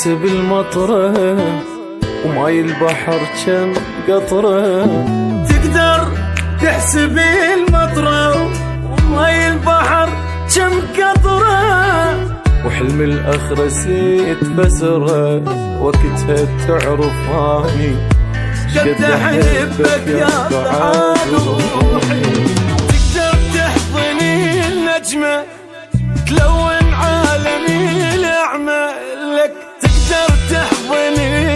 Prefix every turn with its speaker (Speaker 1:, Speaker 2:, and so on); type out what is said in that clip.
Speaker 1: تحسب المطرة وماي البحر كم قطرة.
Speaker 2: تقدر تحسب المطرة وماي البحر كم قطرة.
Speaker 1: وحلم الأخرس يتفسره وقتها تعرف هاني
Speaker 2: قد أحبك يا بعاد روحي. تقدر تحضني النجمة تلون عالمي الأعمى لك. تقدر تحضني